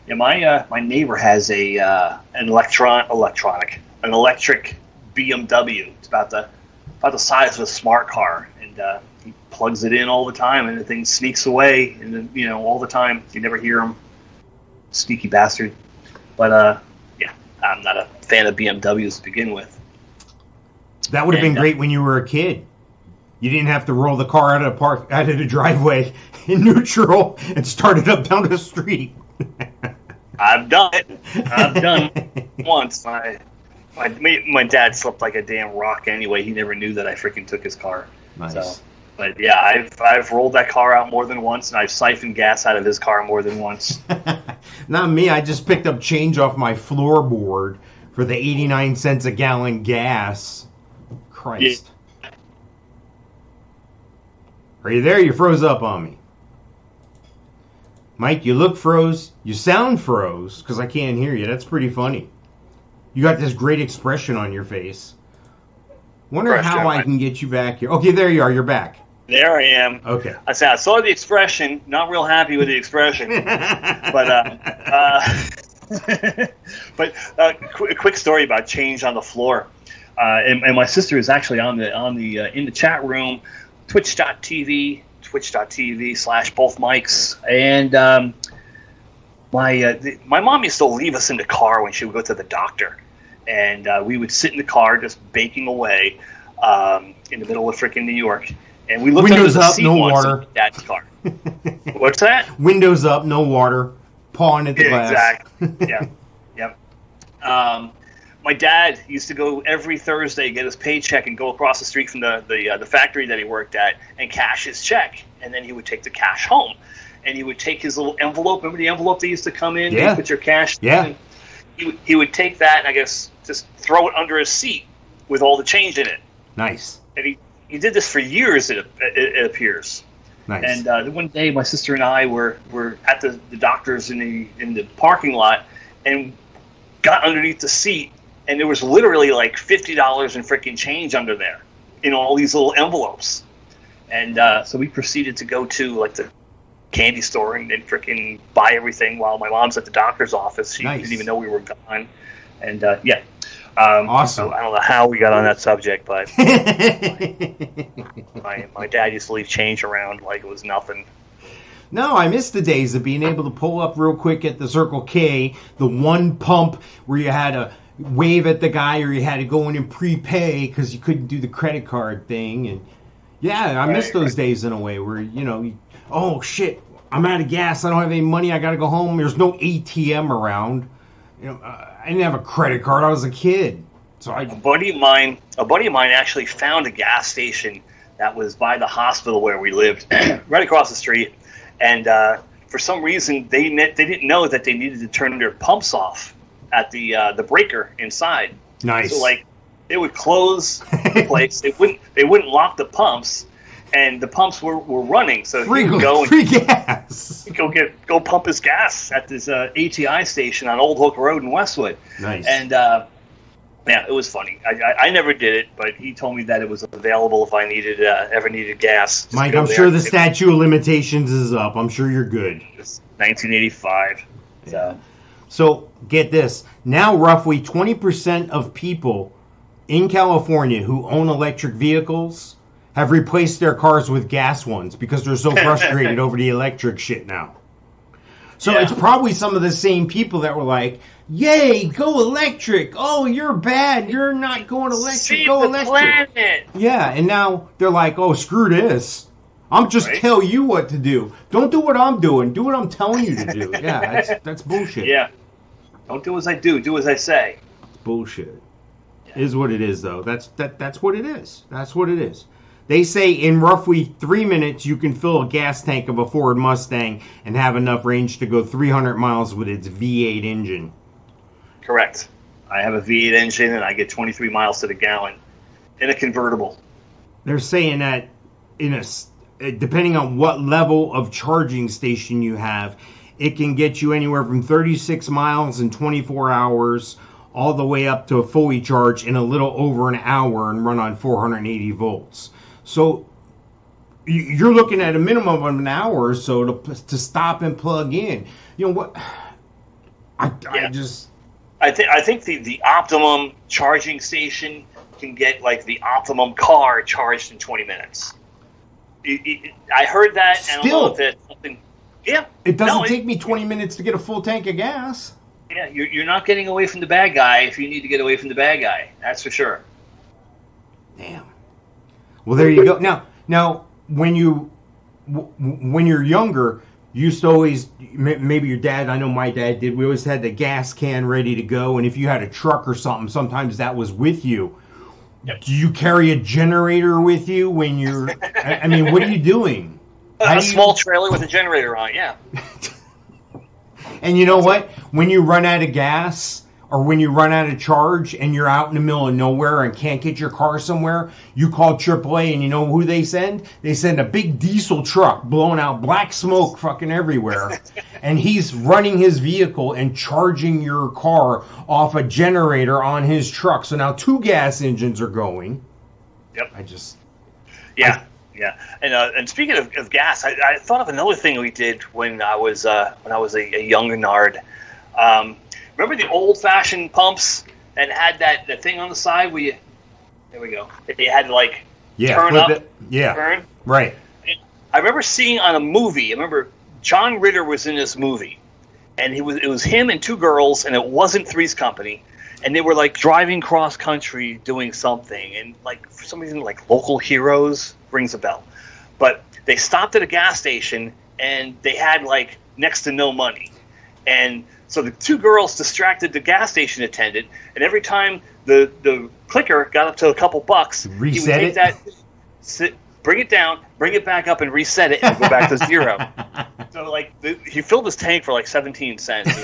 Yeah, my neighbor has an electric BMW. It's about the size of a smart car, and he plugs it in all the time, and the thing sneaks away, and all the time. You never hear him. Sneaky bastard. But yeah, I'm not a fan of BMWs to begin with. That would have been great when you were a kid. You didn't have to roll the car out of the driveway in neutral and start it up down the street. I've done it once. My dad slept like a damn rock anyway. He never knew that I freaking took his car. Nice. So, but yeah, I've rolled that car out more than once, and I've siphoned gas out of his car more than once. Not me. I just picked up change off my floorboard for the 89 cents a gallon gas. Christ. Yeah. Are you there? You froze up on me. Mike, you look froze. You sound froze because I can't hear you. That's pretty funny. You got this great expression on your face. Wonder how I can get you back here. Okay, there you are. You're back. There I am. Okay. I saw the expression. Not real happy with the expression. But a quick story about change on the floor. And my sister is actually in the chat room. Twitch.tv/both mics, and my mom used to leave us in the car when she would go to the doctor, and we would sit in the car just baking away in the middle of freaking New York, and we looked windows under the up, seat no once water. in Dad's car. What's that? Windows up, no water, pawing at the glass. Exactly. Yeah. My dad used to go every Thursday, get his paycheck, and go across the street from the factory that he worked at and cash his check. And then he would take the cash home. And he would take his little envelope. Remember the envelope that used to come in? Yeah. You put your cash in? Yeah. He would take that and I guess just throw it under his seat with all the change in it. Nice. And he did this for years, it appears. Nice. And one day my sister and I were at the doctor's in the parking lot and got underneath the seat. And there was literally like $50 in freaking change under there in all these little envelopes. And so we proceeded to go to like the candy store and freaking buy everything while my mom's at the doctor's office. She didn't even know we were gone. And yeah. Awesome. So I don't know how we got on that subject, but my dad used to leave change around like it was nothing. No, I miss the days of being able to pull up real quick at the Circle K, the one pump where you had to wave at the guy or you had to go in and prepay because you couldn't do the credit card thing. And yeah, I miss those days in a way where, oh shit, I'm out of gas. I don't have any money. I got to go home. There's no ATM around. I didn't have a credit card. I was a kid. So a buddy of mine actually found a gas station that was by the hospital where we lived, right across the street. And for some reason, they didn't know that they needed to turn their pumps off at the breaker inside. Nice. So like they would close the place. They wouldn't lock the pumps, and the pumps were running. So he would go free gas. Go pump his gas at this ATI station on Old Hook Road in Westwood. Nice. And yeah, it was funny. I never did it, but he told me that it was available if I ever needed gas. Just Mike, go I'm there. sure the statute of limitations is up. I'm sure you're good. It's 1985. So get this. Now roughly 20% of people in California who own electric vehicles have replaced their cars with gas ones because they're so frustrated over the electric shit now. So it's probably some of the same people that were like, yay, go electric. Oh, you're bad. You're not going electric. Go electric. Planet. Yeah, and now they're like, oh, screw this. I'm just tell you what to do. Don't do what I'm doing. Do what I'm telling you to do. Yeah, that's bullshit. Yeah. Don't do as I do. Do as I say. It's bullshit. Yeah. Is what it is, though. That's what it is. That's what it is. They say in roughly 3 minutes you can fill a gas tank of a Ford Mustang and have enough range to go 300 miles with its V8 engine. Correct. I have a V8 engine and I get 23 miles to the gallon in a convertible. They're saying that depending on what level of charging station you have, it can get you anywhere from 36 miles in 24 hours all the way up to a fully charged in a little over an hour and run on 480 volts. So you're looking at a minimum of an hour or so to stop and plug in. You know what? I think the optimum charging station can get like the optimum car charged in 20 minutes. I heard that. And I don't know if it's something. Yeah. It doesn't take me 20 minutes to get a full tank of gas. Yeah, you're not getting away from the bad guy if you need to get away from the bad guy. That's for sure. Damn. Well, there you go. Now, when you're younger, you used to always, maybe your dad, I know my dad did, we always had the gas can ready to go, and if you had a truck or something, sometimes that was with you. Yep. Do you carry a generator with you when you're, I mean, what are you doing? A small trailer with a generator on it, yeah. And you know what? When you run out of gas or when you run out of charge and you're out in the middle of nowhere and can't get your car somewhere, you call AAA and you know who they send? They send a big diesel truck blowing out black smoke fucking everywhere. And he's running his vehicle and charging your car off a generator on his truck. So now 2 gas engines are going. Yep. Yeah. Yeah, and speaking of gas, I thought of another thing we did when I was a younger nard. Remember the old-fashioned pumps and had that thing on the side where there we go. They had to like turn up, turn. Right. I remember seeing on a movie. I remember John Ritter was in this movie, and it was him and 2 girls, and it wasn't Three's Company. And they were like driving cross country doing something, and like for some reason like Local Heroes rings a bell. But they stopped at a gas station and they had like next to no money. And so the 2 girls distracted the gas station attendant, and every time the clicker got up to a couple bucks, he would take that, bring it down, bring it back up and reset it and go back to 0. So like he filled his tank for like 17 cents.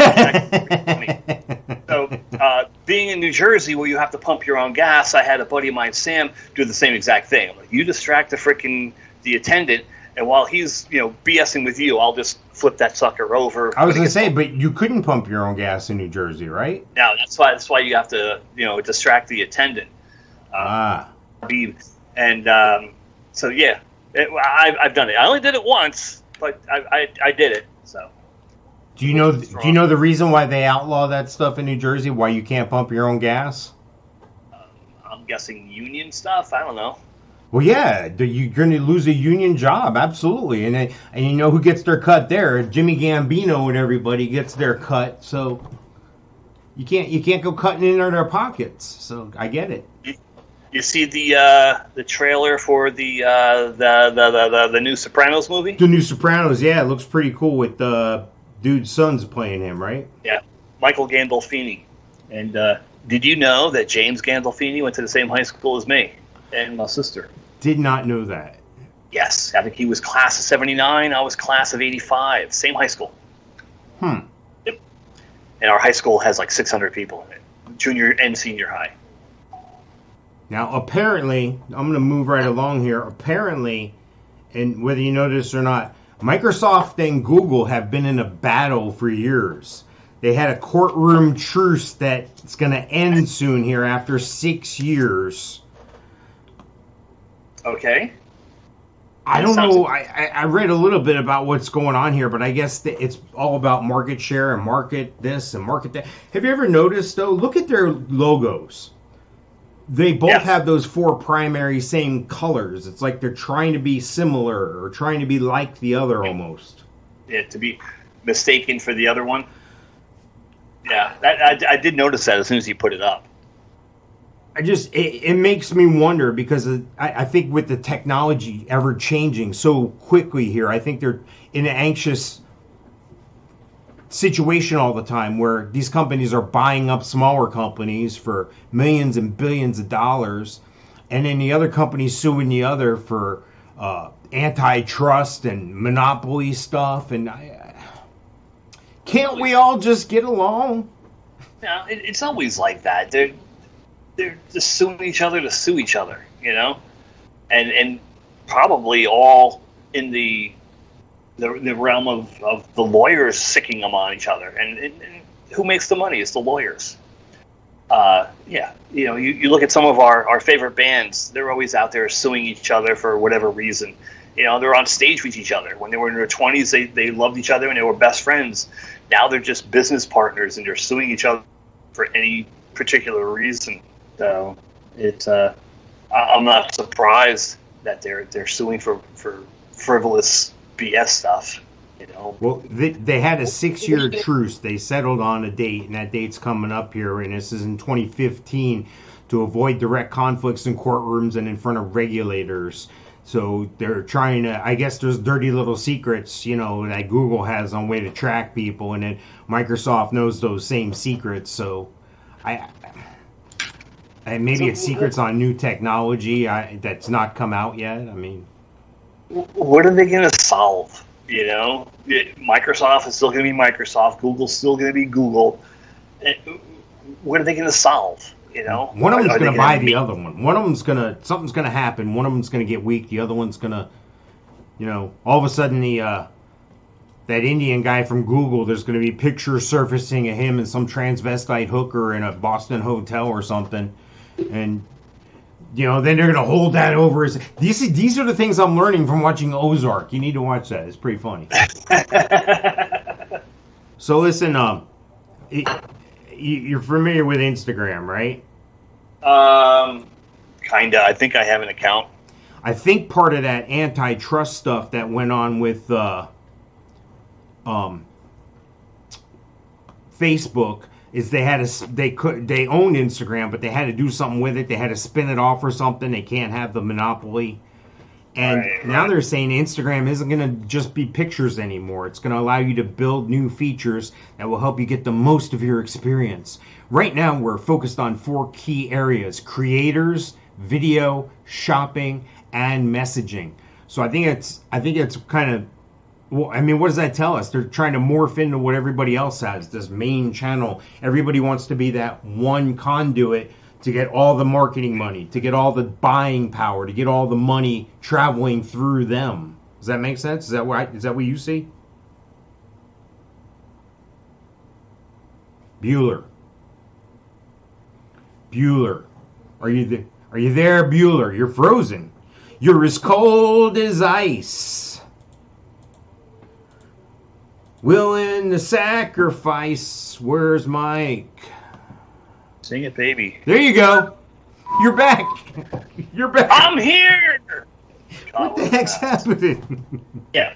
So being in New Jersey where you have to pump your own gas, I had a buddy of mine, Sam, do the same exact thing. I'm like, you distract the attendant, and while he's BSing with you, I'll just flip that sucker over. I was going to say, but you couldn't pump your own gas in New Jersey, right? No, that's why you have to distract the attendant. And so yeah, I've done it. I only did it once, but I did it. So. Do you know the reason why they outlaw that stuff in New Jersey? Why you can't pump your own gas? guessing union stuff. I don't know. Well, yeah, you're going to lose a union job, absolutely, and you know who gets their cut there? Jimmy Gambino and everybody gets their cut. So you can't go cutting into their pockets. So I get it. You see the trailer for the new Sopranos movie? The new Sopranos, yeah, it looks pretty cool with dude's son's playing him, right? Yeah, Michael Gandolfini. And did you know that James Gandolfini went to the same high school as me and my sister? Did not know that. Yes, I think he was class of '79. I was class of '85. Same high school. Yep. And our high school has like 600 people in it, junior and senior high. Now, apparently, I'm going to move right along here. Apparently, and whether you know this or not, Microsoft and Google have been in a battle for years. They had a courtroom truce that's going to end soon here after 6 years. Okay. I don't know. I read a little bit about what's going on here, but I guess it's all about market share and market this and market that. Have you ever noticed, though? Look at their logos. They both have those 4 primary same colors. It's like they're trying to be similar or trying to be like the other almost. Yeah, to be mistaken for the other one. Yeah, I did notice that as soon as you put it up. It makes me wonder because I think with the technology ever changing so quickly here, I think they're in an anxious situation all the time where these companies are buying up smaller companies for millions and billions of dollars, and then the other companies suing the other for antitrust and monopoly stuff. And can't we all just get along? Yeah, it's always like that. They're just suing each other to sue each other, you know, and probably all in the realm of the lawyers sicking them on each other, and who makes the money? It's the lawyers. Yeah, you know, you look at some of our favorite bands; they're always out there suing each other for whatever reason. You know, they're on stage with each other. When they were in their 20s, they loved each other and they were best friends. Now they're just business partners and they're suing each other for any particular reason. So I'm not surprised that they're suing for frivolous BS stuff. You know. Well, they had a 6-year truce. They settled on a date, and that date's coming up here, and this is in 2015 to avoid direct conflicts in courtrooms and in front of regulators. So they're trying to, I guess there's dirty little secrets, you know, that Google has on way to track people, and then Microsoft knows those same secrets. So and maybe it's secrets on new technology that's not come out yet. I mean, what are they going to solve? You know, Microsoft is still going to be Microsoft. Google's still going to be Google. What are they going to solve? You know, one of them's going to buy the other one. One of them's something's going to happen. One of them's going to get weak. The other one's going to, you know, all of a sudden that Indian guy from Google, there's going to be pictures surfacing of him and some transvestite hooker in a Boston hotel or something. And, you know, then they're going to hold that over as... These are the things I'm learning from watching Ozark. You need to watch that. It's pretty funny. So listen, you're familiar with Instagram, right? Kinda. I think I have an account. I think part of that antitrust stuff that went on with Facebook is they owned Instagram, but they had to do something with it. They had to spin it off or something. They can't have the monopoly. And now they're saying Instagram isn't going to just be pictures anymore. It's going to allow you to build new features that will help you get the most of your experience. Right now, we're focused on 4 key areas: creators, video, shopping, and messaging. So I think it's kind of, well, I mean, what does that tell us? They're trying to morph into what everybody else has, this main channel. Everybody wants to be that one conduit to get all the marketing money, to get all the buying power, to get all the money traveling through them. Does that make sense? Is that what you see? Bueller, are you there, Bueller? You're frozen. You're as cold as ice. Willing to sacrifice. Where's Mike? Sing it, baby. There you go. You're back. You're back. I'm here. What the heck's happening? Yeah.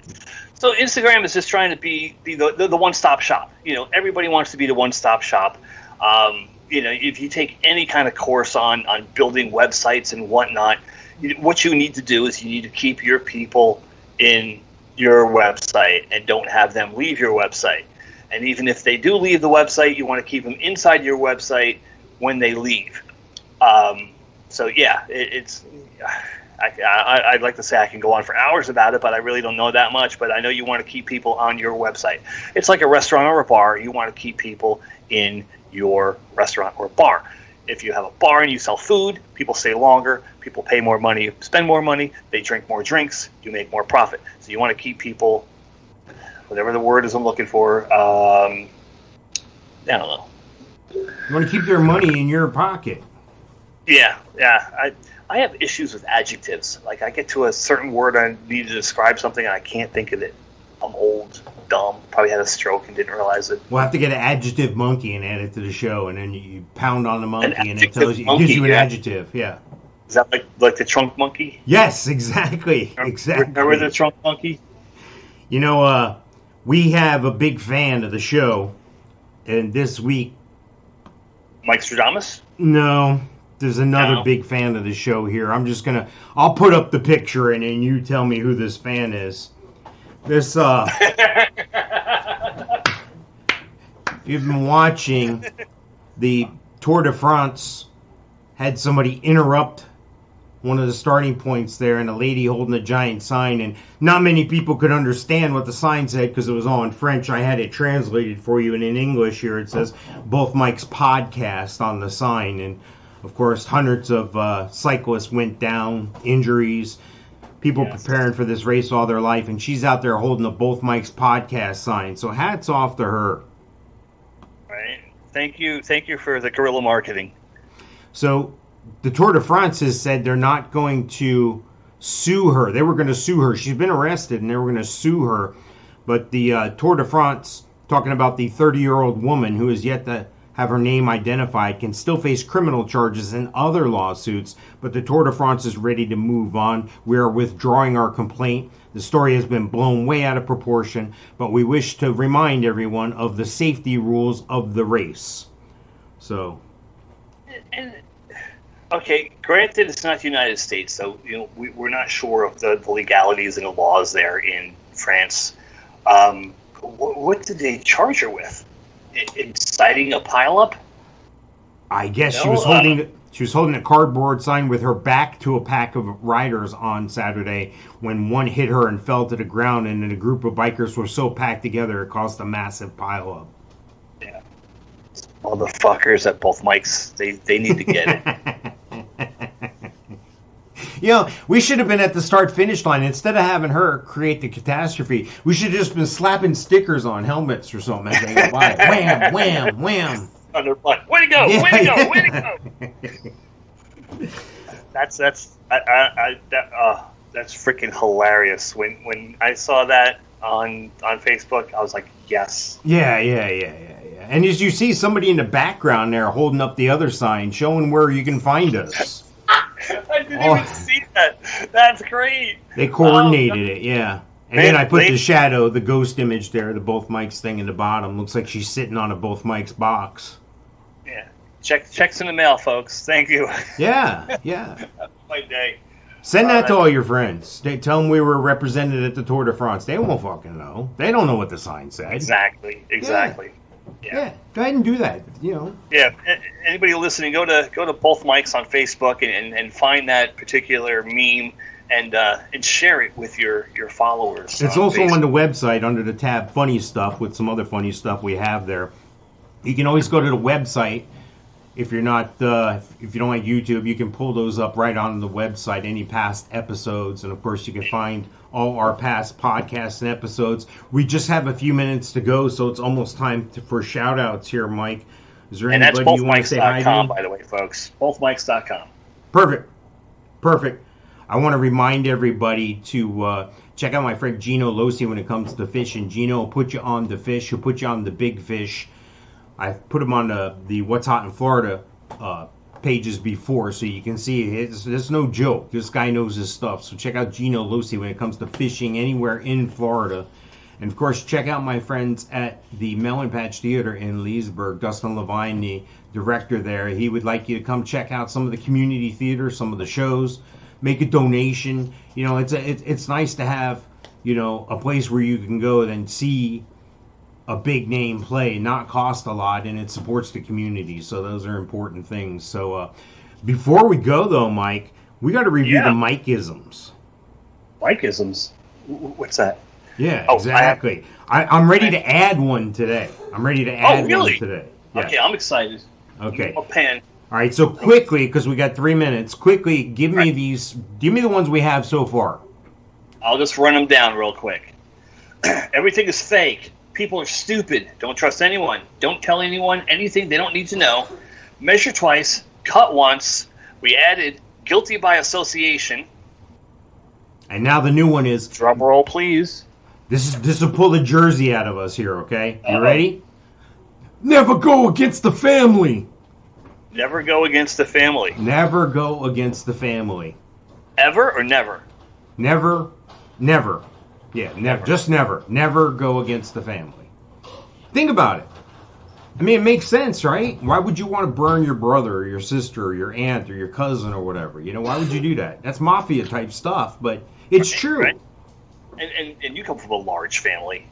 So Instagram is just trying to be the one-stop shop. Everybody wants to be the one-stop shop. If you take any kind of course on building websites and whatnot, what you need to do is you need to keep your people in your website and don't have them leave your website. And even if they do leave the website, you want to keep them inside your website when they leave. So yeah, I'd like to say I can go on for hours about it, but I really don't know that much. But I know you want to keep people on your website. It's like a restaurant or a bar. You want to keep people in your restaurant or bar. If you have a bar and you sell food, people stay longer, people pay more money, spend more money, they drink more drinks, you make more profit. So you want to keep people, whatever the word is I'm looking for, I don't know. You want to keep their money in your pocket. Yeah. I have issues with adjectives. Like, I get to a certain word I need to describe something and I can't think of it. I'm old, dumb, probably had a stroke and didn't realize it. We'll have to get an adjective monkey and add it to the show, and then you pound on the monkey and it adjective gives monkey, you an yeah. adjective. Yeah. Is that like the trunk monkey? Yes, exactly. Remember the trunk monkey? We have a big fan of the show, and this week... Mikestradamus? No, there's another No. big fan of the show here. I'll put up the picture and then you tell me who this fan is. This, you've been watching the Tour de France, had somebody interrupt one of the starting points there, and a lady holding a giant sign, and not many people could understand what the sign said because it was all in French. I had it translated for you, and in English here it says Both Mike's Podcast on the sign, and of course hundreds of cyclists went down, injuries, people preparing for this race all their life, and she's out there holding a Both Mike's Podcast sign. So hats off to her. Right. Thank you for the guerrilla marketing. So the Tour de France has said they're not going to sue her. They were going to sue her. She's been arrested, and they were going to sue her. But the Tour de France, talking about the 30-year-old woman who is yet to have her name identified, can still face criminal charges and other lawsuits, but the Tour de France is ready to move on. We are withdrawing our complaint. The story has been blown way out of proportion, but we wish to remind everyone of the safety rules of the race. So, okay, granted, it's not the United States, so we're not sure of the legalities and the laws there in France. What did they charge her with? Inciting a pileup? I guess she was holding a cardboard sign with her back to a pack of riders on Saturday when one hit her and fell to the ground, and then a group of bikers were so packed together it caused a massive pileup. Yeah. All the fuckers at Both Mics, they need to get it. We should have been at the start-finish line. Instead of having her create the catastrophe, we should have just been slapping stickers on helmets or something as they go by. Wham, wham, wham. On their butt. Way to go! Yeah. Way to go! Way to go! That's freaking hilarious. When I saw that on Facebook, I was like, yes. Yeah. And as you see somebody in the background there holding up the other sign, showing where you can find us. I didn't even see that. That's great. They coordinated it, yeah. And then I put the shadow, the ghost image there, the Both Mics thing in the bottom. Looks like she's sitting on a Both Mics box. Yeah. Checks in the mail, folks. Thank you. Yeah. That's my day. Send that to all your friends. Tell them we were represented at the Tour de France. They won't fucking know. They don't know what the sign said. Exactly. Yeah. Go ahead and do that. Yeah. Anybody listening, go to Both Mics on Facebook and find that particular meme and share it with your followers. It's also Facebook. On the website under the tab Funny Stuff with some other funny stuff we have there. You can always go to the website. If you're not, if you don't like YouTube, you can pull those up right on the website, any past episodes. And of course, you can find all our past podcasts and episodes. We just have a few minutes to go, so it's almost time for shout outs here, Mike. Is there anybody you want to say hi to? By the way, folks. Bothmics.com. Perfect. I want to remind everybody to check out my friend Gino Losi when it comes to fishing. Gino will put you on the fish. He'll put you on the big fish. I put him on the What's Hot in Florida pages before, so you can see it's no joke. This guy knows his stuff. So check out Gino Lucy when it comes to fishing anywhere in Florida. And of course, check out my friends at the Melon Patch Theater in Leesburg. Dustin Levine, the director there, he would like you to come check out some of the community theater, some of the shows, make a donation. You know, it's nice to have, you know, a place where you can go and see a big name play, not cost a lot, and it supports the community. So those are important things. So before we go, though, Mike, we got to review the Mikeisms. Mikeisms? What's that? Yeah, exactly. I'm ready to add one today. I'm ready to add one today. Yeah. Okay, I'm excited. Okay. A pen. All right, so quickly, because we got 3 minutes, quickly give me these. Give me the ones we have so far. I'll just run them down real quick. Everything is fake. People are stupid. Don't trust anyone. Don't tell anyone anything they don't need to know. Measure twice. Cut once. We added guilty by association. And now the new one is. Drum roll, please. This will pull the jersey out of us here. Okay, you ready? Never go against the family. Never go against the family. Never go against the family. Ever or never? Never. Yeah, never. Just never. Never go against the family. Think about it. I mean, it makes sense, right? Why would you want to burn your brother or your sister or your aunt or your cousin or whatever? You know, why would you do that? That's mafia type stuff, but it's true. Right. And you come from a large family.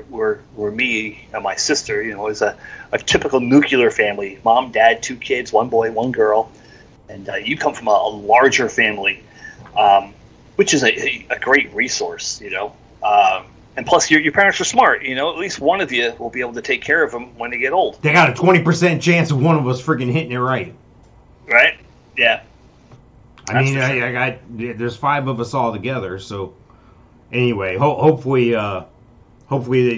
Where me and my sister, you know, is a typical nuclear family. Mom, dad, 2 kids, 1 boy, 1 girl. And you come from a larger family, which is a great resource, you know. And plus, your parents are smart. You know, at least one of you will be able to take care of them when they get old. They got a 20% chance of one of us freaking hitting it right. Right? Yeah. I mean, I got there's 5 of us all together. So anyway, hopefully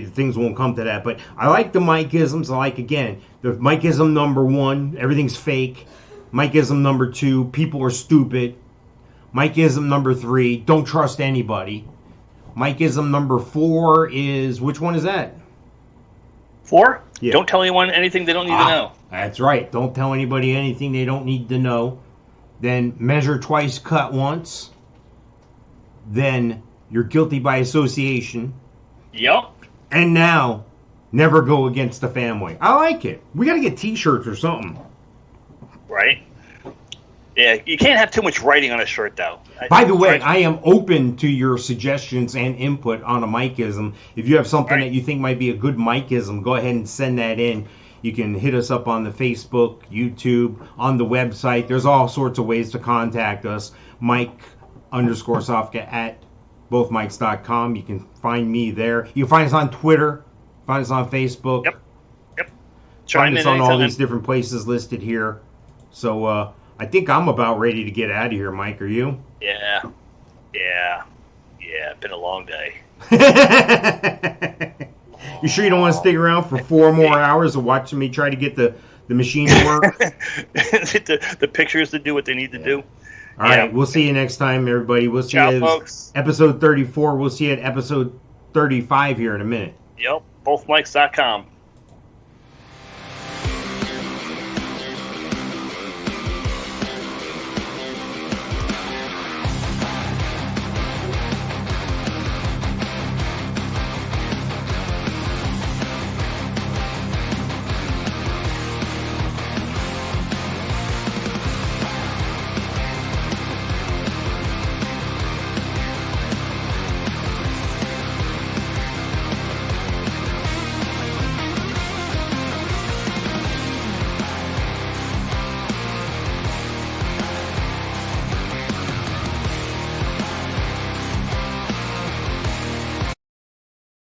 things won't come to that. But I like the Mikeisms. I like, again, the Mikeism number 1, everything's fake. Mikeism number 2, people are stupid. Mikeism number 3, don't trust anybody. Mikeism number 4 is, which one is that? 4? Yeah. Don't tell anyone anything they don't need to know. That's right. Don't tell anybody anything they don't need to know. Then measure twice, cut once. Then you're guilty by association. Yep. And now, never go against the family. I like it. We got to get T-shirts or something. Right. Yeah, you can't have too much writing on a shirt, though. By the way, I am open to your suggestions and input on a Mikeism. If you have something that you think might be a good Mikeism, go ahead and send that in. You can hit us up on the Facebook, YouTube, on the website. There's all sorts of ways to contact us. Mike_Sofka at bothmikes.com. You can find me there. You can find us on Twitter. Find us on Facebook. Yep. Find us on all these different places listed here. So, I think I'm about ready to get out of here, Mike. Are you? Yeah. Been a long day. You sure you don't want to stick around for 4 more hours of watching me try to get the machine to work? the pictures to do what they need to do. All right, we'll see you next time, everybody. We'll see you folks. Episode 34. We'll see you at episode 35 here in a minute. Yep, bothmikes.com.